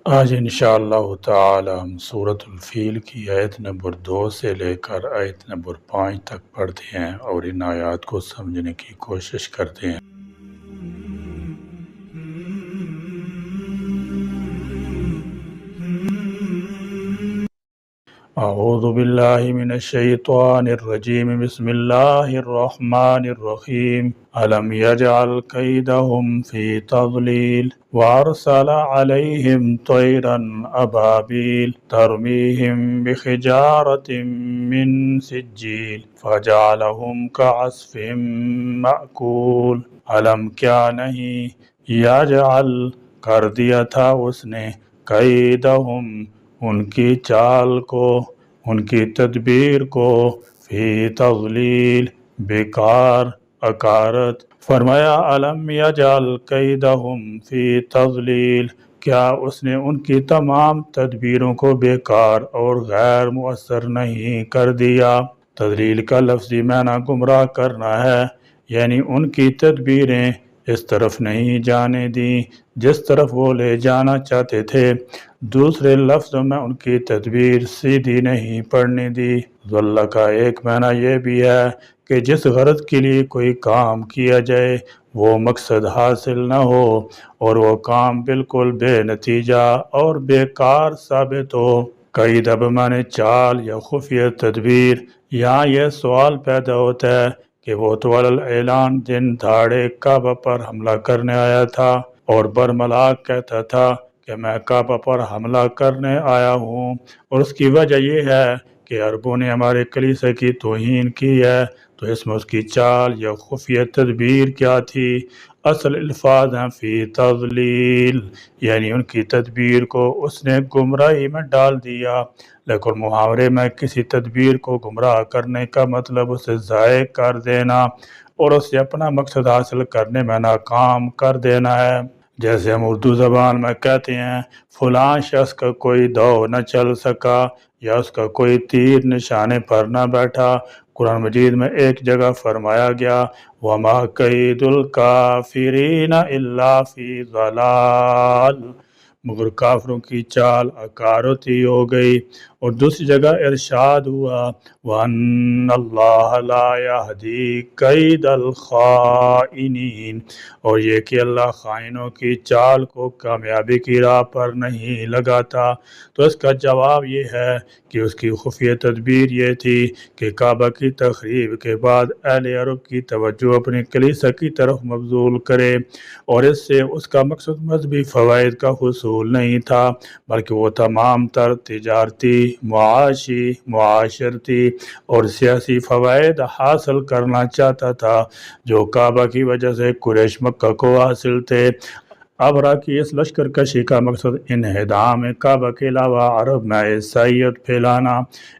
آج انشاءاللہ تعالی ہم سورۃ الفیل کی آیت نمبر 2 سے لے کر آیت نمبر 5 تک پڑھتے ہیں اور ان آیات کو سمجھنے کی کوشش کرتے ہیں۔ اعوذ باللہ من الشیطان الرجیم، بسم اللہ الرحمن الرحیم۔ الم یجعل کیدہم فی تضلیل وارسل علیہم طیرا ابابیل ترمیہم بحجارۃ من سجیل فجعلہم کعصف مأکول۔ علم کیا نہیں، یجعل کر دیا تھا اس نے، کیدہم ان کی چال کو، ان کی تدبیر کو، فی تضلیل بیکار، اکارت۔ فرمایا علم یجعل کیدہم فی تضلیل، کیا اس نے ان کی تمام تدبیروں کو بیکار اور غیر مؤثر نہیں کر دیا۔ تضلیل کا لفظی معنی گمراہ کرنا ہے، یعنی ان کی تدبیریں اس طرف نہیں جانے دیں جس طرف وہ لے جانا چاہتے تھے۔ دوسرے لفظوں میں ان کی تدبیر سیدھی نہیں پڑنے دی۔ ضلع کا ایک معنی یہ بھی ہے کہ جس غرض کے لیے کوئی کام کیا جائے وہ مقصد حاصل نہ ہو اور وہ کام بالکل بے نتیجہ اور بیکار ثابت ہو۔ کئی دب معنی چال یا خفیہ تدبیر۔ یہاں یہ سوال پیدا ہوتا ہے کہ وہ تو اعلان دن دھاڑے کعبہ پر حملہ کرنے آیا تھا اور برملاق کہتا تھا کہ میں کعبہ پر حملہ کرنے آیا ہوں، اور اس کی وجہ یہ ہے کہ عربوں نے ہمارے کلیسا کی توہین کی ہے۔ تو اس میں اس کی چال یا خفیہ تدبیر کیا تھی؟ اصل الفاظ ہیں فی تضلیل، یعنی ان کی تدبیر کو اس نے گمراہی میں ڈال دیا۔ لیکن محاورے میں کسی تدبیر کو گمراہ کرنے کا مطلب اسے ضائع کر دینا اور اسے اپنا مقصد حاصل کرنے میں ناکام کر دینا ہے۔ جیسے ہم اردو زبان میں کہتے ہیں فلاں شخص کا کوئی دو نہ چل سکا، یا اس کا کوئی تیر نشانے پر نہ بیٹھا۔ قرآن مجید میں ایک جگہ فرمایا گیا وَمَا كَيْدُ الْكَافِرِينَ إِلَّا فِي ضَلَالٍ، مگر کافروں کی چال اکارت ہی ہو گئی۔ اور دوسری جگہ ارشاد ہوا وَأَنَّ اللَّهَ لَا يَهْدِي كَيْدَ الْخَائِنِينَ، اور یہ کہ اللہ خائنوں کی چال کو کامیابی کی راہ پر نہیں لگاتا۔ تو اس کا جواب یہ ہے کہ اس کی خفیہ تدبیر یہ تھی کہ کعبہ کی تخریب کے بعد اہل عرب کی توجہ اپنی کلیسا کی طرف مبذول کرے، اور اس سے اس کا مقصد مذہبی فوائد کا حصول نہیں تھا، بلکہ وہ تمام تر تجارتی، معاشی، معاشرتی اور سیاسی فوائد حاصل کرنا چاہتا تھا جو کعبہ کی وجہ سے قریش مکہ کو حاصل تھے۔ ابرا کی اس لشکر کشی کا مقصد انہدام کعبہ کے علاوہ عرب میں عیسائیت پھیلانا،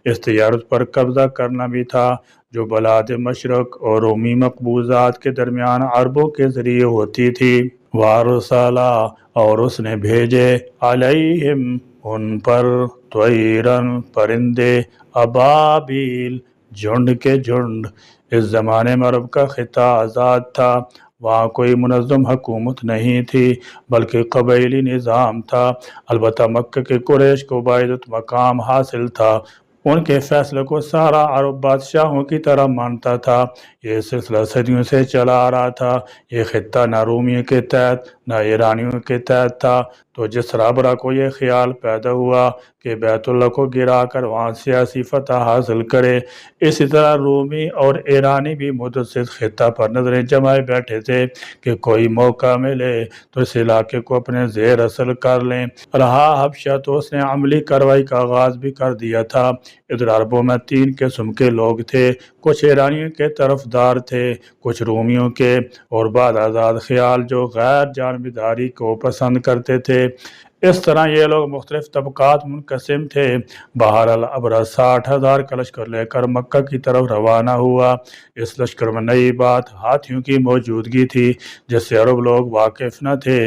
اس تجارت پر قبضہ کرنا بھی تھا جو بلاد مشرق اور رومی مقبوضات کے درمیان عربوں کے ذریعے ہوتی تھی۔ وارسلا، اور اس نے بھیجے، علیہم ان پر، طیرن پرندے، ابابیل جھنڈ کے جھنڈ۔ اس زمانے میں عرب کا خطہ آزاد تھا، وہاں کوئی منظم حکومت نہیں تھی بلکہ قبائلی نظام تھا۔ البتہ مکہ کے قریش کو باعزت مقام حاصل تھا، ان کے فیصلے کو سارا عرب بادشاہوں کی طرح مانتا تھا۔ یہ سلسلہ صدیوں سے چلا آ رہا تھا۔ یہ خطہ نہ رومیوں کے تحت نہ ایرانیوں کے تحت تھا۔ تو جس رابرہ کو یہ خیال پیدا ہوا کہ بیت اللہ کو گرا کر وہاں سیاسی فتح حاصل کرے، اسی طرح رومی اور ایرانی بھی مدت سے اس خطہ پر نظریں جمائے بیٹھے تھے کہ کوئی موقع ملے تو اس علاقے کو اپنے زیر اثر کر لیں۔ رہا حبشہ تو اس نے عملی کارروائی کا آغاز بھی کر دیا تھا۔ ادھر عربوں میں 3 قسم کے لوگ تھے، کچھ ایرانیوں کے طرفدار تھے، کچھ رومیوں کے، اور بعض آزاد خیال جو غیر جانبداری کو پسند کرتے تھے۔ اس طرح یہ لوگ مختلف طبقات منقسم تھے۔ بہرحال ابرا 60,000 کا لشکر لے کر مکہ کی طرف روانہ ہوا۔ اس لشکر میں نئی بات ہاتھیوں کی موجودگی تھی جس سے عرب لوگ واقف نہ تھے۔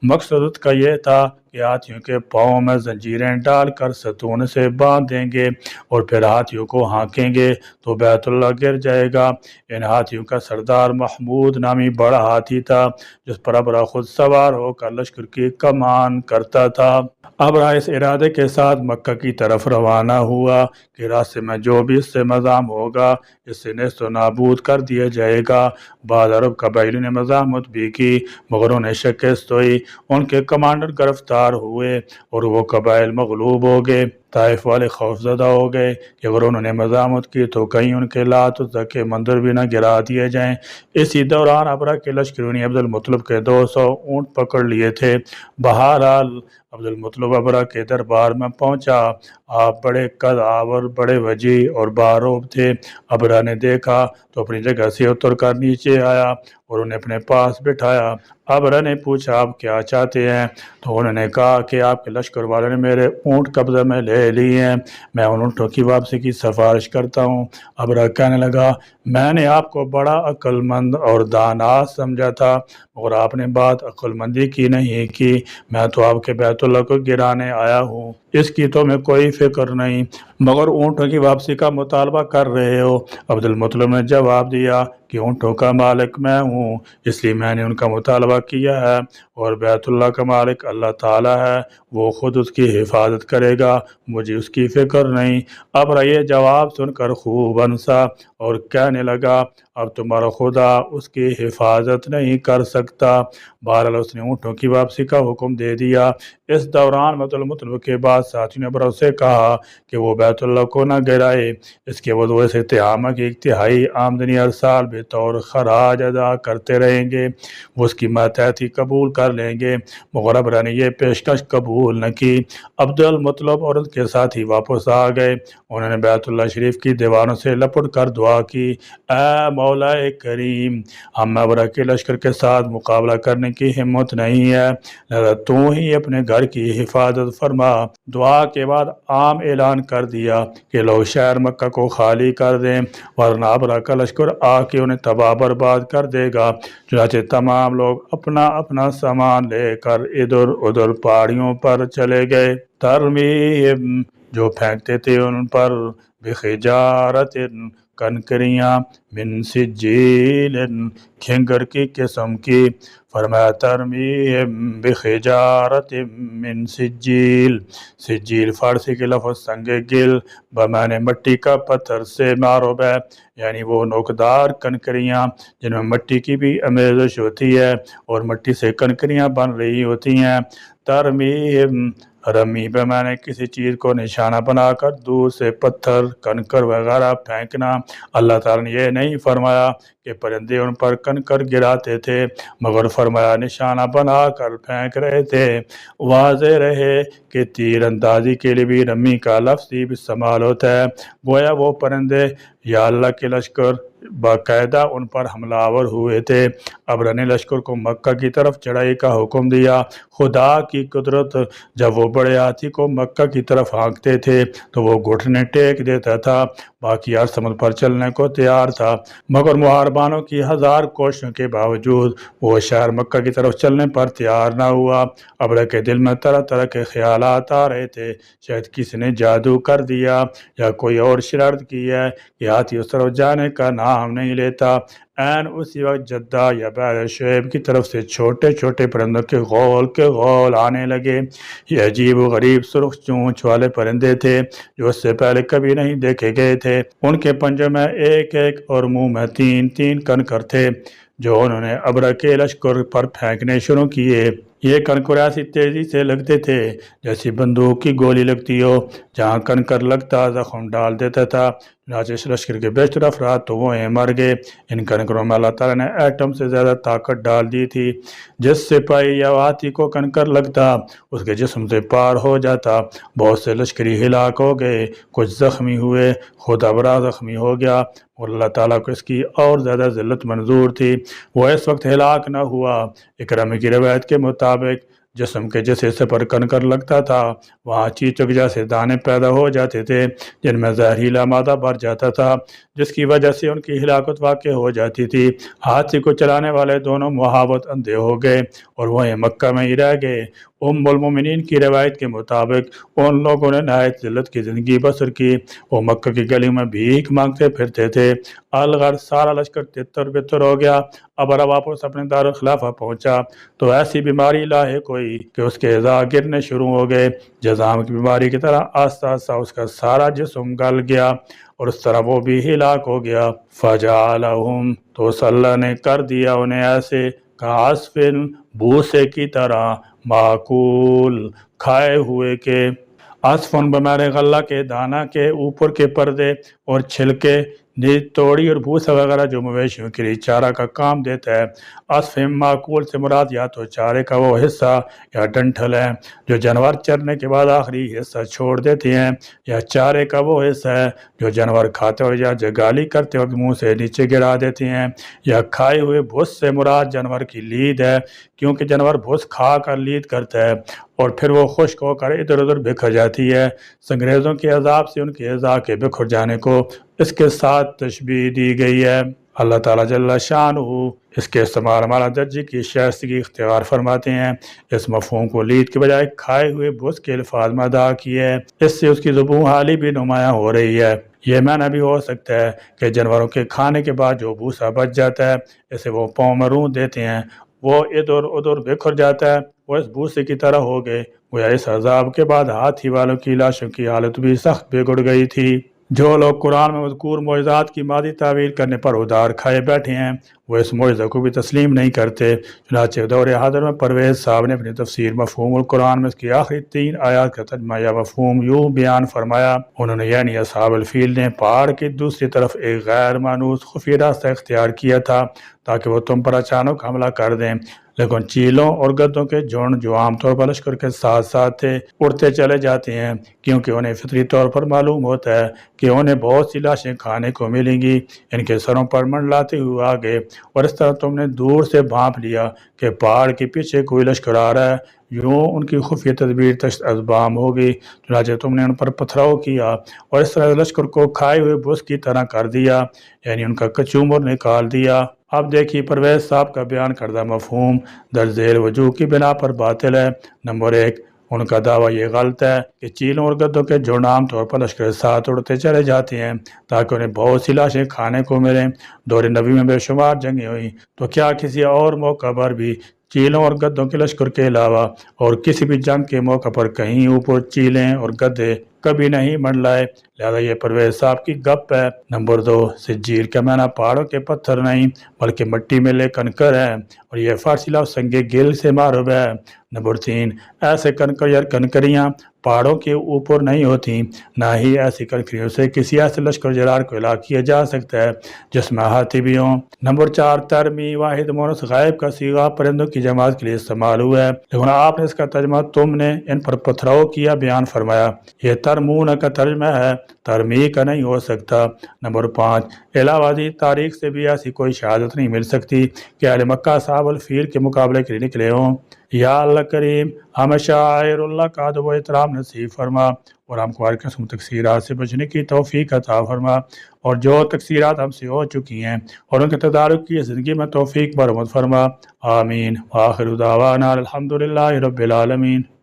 مقصد کا یہ تھا کہ ہاتھیوں کے پاؤں میں زنجیریں ڈال کر ستون سے باندھ دیں گے اور پھر ہاتھیوں کو ہانکیں گے تو بیت اللہ گر جائے گا۔ ان ہاتھیوں کا سردار محمود نامی بڑا ہاتھی تھا جس پر ابرہ خود سوار ہو کر لشکر کی کمان کرتا تھا۔ ابرہ اس ارادے کے ساتھ مکہ کی طرف روانہ ہوا کہ راستے میں جو بھی اس سے مذاق ہوگا اسے نیست و نابود کر دیا جائے گا۔ بعض عرب قبائلیوں نے مزاحمت بھی کی مگر انہیں شکست ہوئی، ان کے کمانڈر گرفتار ہوئے اور وہ قبائل مغلوب ہو گئے۔ طائف والے خوفزدہ ہو گئے کہ اگر انہوں نے مزاحمت کی تو کہیں ان کے لات و عزا کے مندر بھی نہ گرا دیے جائیں۔ اسی دوران ابرہ کے لشکریوں نے عبد المطلب کے 200 اونٹ پکڑ لیے تھے۔ بہرحال عبد المطلب ابرہ کے دربار میں پہنچا۔ آپ بڑے قد آور، بڑے وجیح اور باروب تھے۔ ابرہ نے دیکھا تو اپنی جگہ سے اتر کر نیچے آیا اور انہیں اپنے پاس بٹھایا۔ ابرہ نے پوچھا آپ کیا چاہتے ہیں؟ تو انہوں نے کہا کہ آپ کے لشکر والوں نے میرے اونٹ قبضہ میں لے لی ہیں، میں ان اونٹوں کی واپسی کی سفارش کرتا ہوں۔ ابرہ کہنے لگا میں نے آپ کو بڑا عقل مند اور دانا سمجھا تھا مگر آپ نے بات عقل مندی کی نہیں کی، میں تو آپ کے بیت اللہ کو گرانے آیا ہوں، اس کی تو میں کوئی فکر نہیں مگر اونٹوں کی واپسی کا مطالبہ کر رہے ہو۔ عبد المطلب نے جواب دیا کہ اونٹوں کا مالک میں ہوں اس لیے میں نے ان کا مطالبہ کیا ہے اور بیت اللہ کا مالک اللہ تعالیٰ ہے، وہ خود اس کی حفاظت کرے گا، مجھے اس کی فکر نہیں۔ ابرہ یہ جواب سن کر خوب ہنسا اور کہنے لگا اب تمہارا خدا اس کی حفاظت نہیں کر سکتا۔ بہرحال اس نے اونٹوں کی واپسی کا حکم دے دیا۔ اس دوران عبد المطلب کے بعد ساتھیوں نے ابرہ سے کہا کہ وہ بیت اللہ کو نہ گرائے، اس کے بدلے سے تہامہ کی 1/3 آمدنی ہر سال بطور خراج ادا کرتے رہیں گے، وہ اس کی ماتحتی قبول کر لیں گے مگر ابرہ نے یہ پیشکش قبول نہ کی۔ عبد المطلب اور ان کے ساتھی واپس آ گئے، انہوں نے بیت اللہ شریف کی دیواروں سے لپٹ کر دعا کی اے مولا کریم، ہم ابرہ کے لشکر کے ساتھ مقابلہ کرنے کی ہمت نہیں ہے، لہذا تو ہی اپنے گھر کی حفاظت فرما۔ دعا کے بعد عام اعلان کر دیا کہ لوگ شہر مکہ کو خالی کر دیں ورنہ ابرہ کا لشکر آ کے انہیں تباہ برباد کر دے گا۔ چنانچہ تمام لوگ اپنا اپنا سامان لے کر ادھر ادھر پہاڑیوں پر چلے گئے۔ ترمیم جو پھینکتے تھے ان پر بحجارۃ کنکریاں من سجیل، کھنگر کی قسم کی۔ فرمایا ترمیم بحجارۃ من سجیل، سجیل فارسی کے لفظ سنگ گل بمعنی مٹی کا پتھر سے معروب ہے، یعنی وہ نوکدار کنکریاں جن میں مٹی کی بھی آمیزش ہوتی ہے اور مٹی سے کنکریاں بن رہی ہوتی ہیں۔ ترمیم رمی بمعنی کسی چیز کو نشانہ بنا کر دور سے پتھر کنکر وغیرہ پھینکنا۔ اللہ تعالیٰ نے یہ نہیں فرمایا کہ پرندے ان پر کنکر گراتے تھے مگر فرمایا نشانہ بنا کر پھینک رہے تھے۔ واضح رہے کہ تیر اندازی کے لیے بھی رمی کا لفظ ہی استعمال ہوتا ہے، گویا وہ پرندے یا اللہ کے لشکر باقاعدہ ان پر حملہ آور ہوئے تھے۔ ابرہ نے لشکر کو مکہ کی طرف چڑھائی کا حکم دیا۔ خدا کی قدرت، جب وہ بڑے ہاتھی کو مکہ کی طرف ہانکتے تھے تو وہ گھٹنے ٹیک دیتا تھا، باقی ہر سمت پر چلنے کو تیار تھا مگر محاربانوں کی 1000 کوششوں کے باوجود وہ شہر مکہ کی طرف چلنے پر تیار نہ ہوا۔ ابرہ کے دل میں طرح طرح کے خیالات آ رہے تھے، شاید کسی نے جادو کر دیا یا کوئی اور شرارت کی ہے کہ ہاتھی اس طرف جانے کا نام نہیں لیتا۔ عین اسی وقت جدہ یا بحر شعیب کی طرف سے چھوٹے چھوٹے پرندوں کے غول آنے لگے۔ یہ عجیب و غریب سرخ چونچ والے پرندے تھے جو اس سے پہلے کبھی نہیں دیکھے گئے تھے۔ ان کے پنجوں میں ایک ایک اور منہ میں 3 کنکر تھے جو انہوں نے ابرہ کے لشکر پر پھینکنے شروع کیے۔ یہ کنکر ایسی تیزی سے لگتے تھے جیسی بندوق کی گولی لگتی ہو، جہاں کنکر لگتا زخم ڈال دیتا تھا۔ چنانچہ اس لشکر کے بیشتر افراد تو وہ مر گئے۔ ان کنکروں میں اللہ تعالیٰ نے ایٹم سے زیادہ طاقت ڈال دی تھی، جس سپاہی یا ہاتھی کو کنکر لگتا اس کے جسم سے پار ہو جاتا۔ بہت سے لشکری ہلاک ہو گئے، کچھ زخمی ہوئے، خود ابرہ زخمی ہو گیا اور اللہ تعالیٰ کو اس کی اور زیادہ ذلت منظور تھی، وہ اس وقت ہلاک نہ ہوا۔ اکرمہ کی روایت کے مطابق جسم کے جس حصے پر کنکر لگتا تھا وہاں چیچک جیسے دانے پیدا ہو جاتے تھے جن میں زہریلا مادہ بھر جاتا تھا، جس کی وجہ سے ان کی ہلاکت واقع ہو جاتی تھی۔ ہاتھی کو چلانے والے دونوں محاوت اندھے ہو گئے اور وہیں مکہ میں ہی رہ گئے۔ ام المومنین کی روایت کے مطابق ان لوگوں نے نہایت ذلت کی زندگی بسر کی۔ وہ مکہ کی گلیوں میں بھیک مانگتے پھرتے تھے۔ الغرض سارا لشکر تتر بتر ہو گیا۔ اب واپس اپنے دارالخلافہ پہنچا تو ایسی بیماری لاحق ہوئی کہ اس کے اعضاء گرنے شروع ہو گئے، جذام کی بیماری کی طرح آہستہ آہستہ اس کا سارا جسم گل گیا اور اس طرح وہ بھی ہلاک ہو گیا۔ فجعلہم، تو اس اللہ نے کر دیا انہیں ایسے کعصف بھوسے کی طرح، معقول کھائے ہوئے کے۔ عصفن بمعنی غلہ کے دانہ کے اوپر کے پردے اور چھلکے، توڑی اور بھوسا وغیرہ جو مویشیوں کے لیے چارہ کا کام دیتا ہے۔ عصف معقول سے مراد یا تو چارے کا وہ حصہ یا ڈنٹھل ہے جو جانور چرنے کے بعد آخری حصہ چھوڑ دیتے ہیں، یا چارے کا وہ حصہ ہے جو جانور کھاتے ہوئے یا جگالی کرتے وقت منہ سے نیچے گرا دیتے ہیں، یا کھائے ہوئے بھوس سے مراد جانور کی لید ہے، کیونکہ جانور بھوس کھا کر لید کرتا ہے اور پھر وہ خشک ہو کر ادھر ادھر بکھر جاتی ہے۔ سنگریزوں کے عذاب سے ان کے اعضاء کے بکھر جانے کو اس کے ساتھ تشبیہ دی گئی ہے۔ اللہ تعالیٰ جل شانہ اس کے استعمال مالا درجے کی شائستگی اختیار فرماتے ہیں۔ اس مفہوم کو لید کے بجائے کھائے ہوئے بھوس کے الفاظ میں ادا کیے ہے، اس سے اس کی زبوں حالی بھی نمایاں ہو رہی ہے۔ یہ معنی بھی ہو سکتا ہے کہ جانوروں کے کھانے کے بعد جو بھوسا بچ جاتا ہے، اسے وہ پاؤں میں رون دیتے ہیں، وہ ادھر ادھر بکھر جاتا ہے، وہ اس بھوسے کی طرح ہو گئے گویا اس عذاب کے بعد ہاتھی والوں کی لاشوں کی حالت بھی سخت بگڑ گئی تھی۔ جو لوگ قرآن میں مذکور معجزات کی مادی تعویل کرنے پر ادار کھائے بیٹھے ہیں، وہ اس معجزہ کو بھی تسلیم نہیں کرتے۔ چنانچہ دور حاضر میں پرویز صاحب نے اپنی تفسیر مفہوم القرآن میں اس کی آخری 3 آیات کا ترجمہ یا مفہوم یوں بیان فرمایا۔ انہوں نے یعنی اصحاب الفیل نے پہاڑ کی دوسری طرف ایک غیر مانوس خفیہ راستہ اختیار کیا تھا تاکہ وہ تم پر اچانک حملہ کر دیں، لیکن چیلوں اور گدوں کے جھنڈ جو عام طور پر لشکر کے ساتھ ساتھ تھے اڑتے چلے جاتے ہیں، کیونکہ انہیں فطری طور پر معلوم ہوتا ہے کہ انہیں بہت سی لاشیں کھانے کو ملیں گی۔ ان کے سروں پر منڈلاتے ہوئے آگے، اور اس طرح تم نے دور سے بھانپ لیا کہ پہاڑ کے پیچھے کوئی لشکر آ رہا ہے، یوں ان کی خفیہ تدبیر تشت ازبام ہوگی۔ چنانچہ تم نے ان پر پتھراؤ کیا اور اس طرح لشکر کو کھائے ہوئے بھوس کی طرح کر دیا، یعنی ان کا کچومر نکال دیا۔ اب دیکھیے پرویز صاحب کا بیان کردہ مفہوم درج ذیل وجوہ کی بنا پر باطل ہے۔ نمبر 1، ان کا دعویٰ یہ غلط ہے کہ چیلوں اور گدوں کے جھنڈ عام طور پر لشکر ساتھ اڑتے چلے جاتے ہیں تاکہ انہیں بہت سی لاشیں کھانے کو ملیں۔ دور نبی میں بے شمار جنگیں ہوئیں، تو کیا کسی اور موقع پر بھی چیلوں اور گدوں کے لشکر کے علاوہ اور کسی بھی جنگ کے موقع پر کہیں اوپر چیلیں اور گدے کبھی نہیں منڈلائے؟ لہذا یہ پرویز صاحب کی گپ ہے۔ نمبر 2، سجیل کا معنی پہاڑوں کے پتھر نہیں بلکہ مٹی میں لے کنکر ہے، اور یہ فارسی لفظ سنگ گل سے معروب ہے۔ نمبر 3، ایسے کنکر یا کنکریاں پہاڑوں کے اوپر نہیں ہوتی، نہ ہی ایسی کنکریوں سے کسی ایسے لشکر جرار کو ہلاک کیا جا سکتا ہے جس میں ہاتھی بھی ہوں۔ نمبر 4، ترمی واحد مونس غائب کا صیغہ پرندوں کی جماعت کے لیے استعمال ہوا ہے، لیکن آپ نے اس کا ترجمہ تم نے ان پر پتھراؤ کیا بیان فرمایا۔ یہ ترمون کا ترجمہ ہے، ترمی کا نہیں ہو سکتا۔ نمبر 5، علاوہ ازیں تاریخ سے بھی ایسی کوئی شہادت نہیں مل سکتی کہ اہل مکہ اصحاب الفیل کے مقابلے کے لیے نکلے ہوں۔ یا اللہ کریم ہمیں شاعر اللہ کا ادب و احترام نصیب فرما، اور ہم کو ہر قسم تقصیرات سے بچنے کی توفیق عطا فرما، اور جو تقصیرات ہم سے ہو چکی ہیں اور ان کے تدارک کی زندگی میں توفیق برآمد فرما۔ آمین۔ وآخر دعوانا الحمدللہ رب العالمین۔